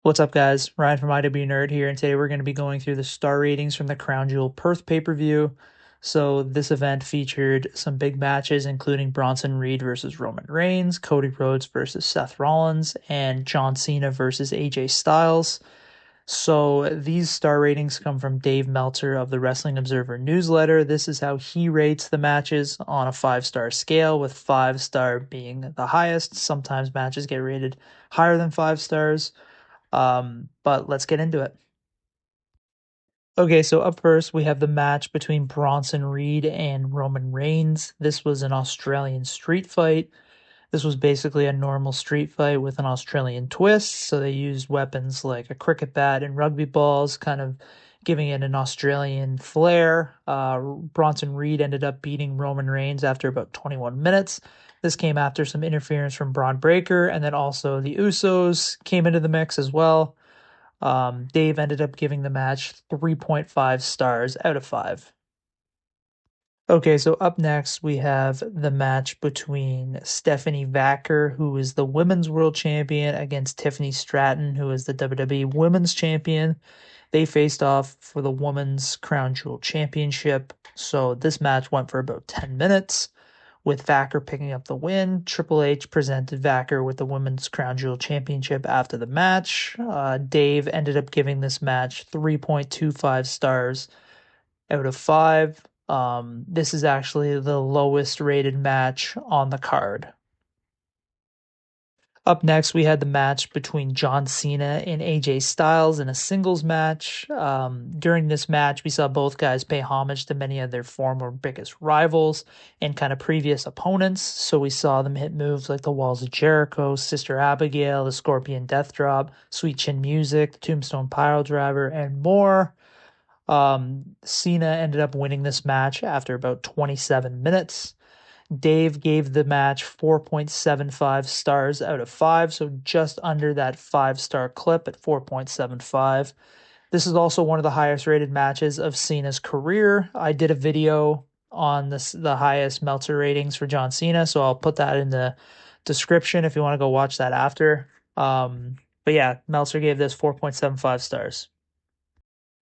What's up, guys? Ryan from IW Nerd here, and today we're going to be going through the star ratings from the Crown Jewel Perth pay-per-view. So this event featured some big matches, including Bronson Reed versus Roman Reigns, Cody Rhodes versus Seth Rollins, and John Cena versus AJ Styles. So these star ratings come from Dave Meltzer of the Wrestling Observer newsletter. This is how he rates the matches on a 5-star scale, with 5-star being the highest. Sometimes matches get rated higher than 5 stars. But let's get into it. Okay, so up first we have the match between Bronson Reed and Roman Reigns. This was an Australian street fight. This was basically a normal street fight with an Australian twist. So they used weapons like a cricket bat and rugby balls, kind of giving it an Australian flair. Bronson Reed ended up beating Roman Reigns after about 21 minutes. This came after some interference from Braun Breaker, and then also the Usos came into the mix as well. Dave ended up giving the match 3.5 stars out of 5. Okay, so up next we have the match between Stephanie Vacker, who is the Women's World Champion, against Tiffany Stratton, who is the WWE Women's Champion. They faced off for the Women's Crown Jewel Championship. So this match went for about 10 minutes, with Vacker picking up the win. Triple H presented Vacker with the Women's Crown Jewel Championship after the match. Dave ended up giving this match 3.25 stars out of 5. This is actually the lowest rated match on the card. Up next, we had the match between John Cena and AJ Styles in a singles match. During this match, we saw both guys pay homage to many of their former biggest rivals and kind of previous opponents. So we saw them hit moves like the Walls of Jericho, Sister Abigail, the Scorpion Death Drop, Sweet Chin Music, the Tombstone Pile Driver, and more. Cena ended up winning this match after about 27 minutes. Dave gave the match 4.75 stars out of 5, so just under that 5-star clip at 4.75. This is also one of the highest rated matches of Cena's career. I did a video on the highest Meltzer ratings for John Cena, so I'll put that in the description if you want to go watch that after. But yeah, Meltzer gave this 4.75 stars.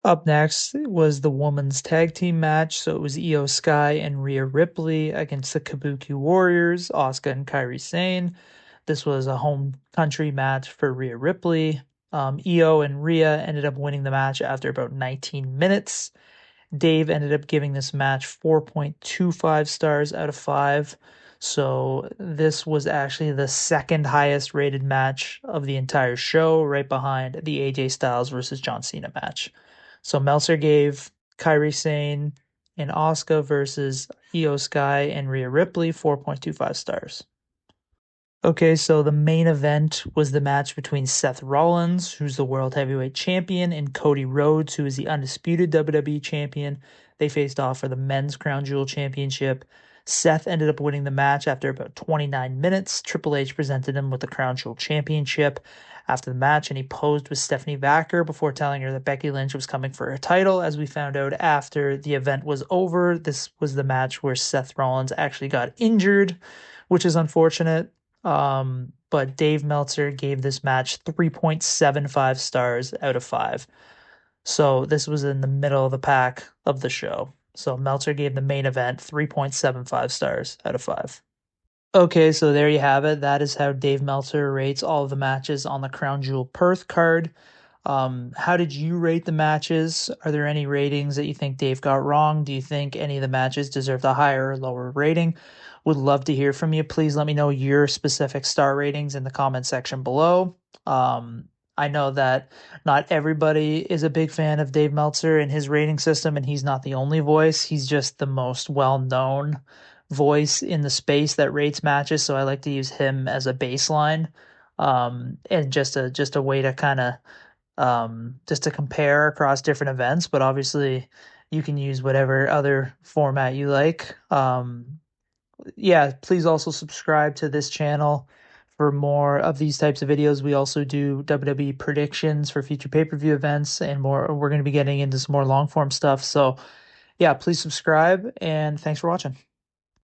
Up next was the women's tag team match. So it was Io Sky and Rhea Ripley against the Kabuki Warriors, Asuka and Kairi Sane. This was a home country match for Rhea Ripley. Io and Rhea ended up winning the match after about 19 minutes. Dave ended up giving this match 4.25 stars out of 5. So this was actually the second highest rated match of the entire show, right behind the AJ Styles versus John Cena match. So Meltzer gave Kairi Sane and Asuka versus Io Sky and Rhea Ripley 4.25 stars. Okay, so the main event was the match between Seth Rollins, who's the World Heavyweight Champion, and Cody Rhodes, who is the undisputed WWE Champion. They faced off for the Men's Crown Jewel Championship. Seth ended up winning the match after about 29 minutes. Triple H presented him with the Crown Jewel Championship after the match, and he posed with Stephanie Vacker before telling her that Becky Lynch was coming for her title. As we found out after the event was over, this was the match where Seth Rollins actually got injured, which is unfortunate. But Dave Meltzer gave this match 3.75 stars out of 5. So this was in the middle of the pack of the show. So Meltzer gave the main event 3.75 stars out of 5. Okay, so there you have it. That is how Dave Meltzer rates all of the matches on the Crown Jewel Perth card. How did you rate the matches? Are there any ratings that you think Dave got wrong? Do you think any of the matches deserved a higher or lower rating? Would love to hear from you. Please let me know your specific star ratings in the comment section below. I know that not everybody is a big fan of Dave Meltzer and his rating system, and he's not the only voice. He's just the most well-known voice in the space that rates matches, so I like to use him as a baseline, and just a way to kind of just to compare across different events. But obviously you can use whatever other format you like. Yeah, please also subscribe to this channel for more of these types of videos. We also do WWE predictions for future pay-per-view events and more. We're going to be getting into some more long-form stuff. So yeah, please subscribe, and thanks for watching.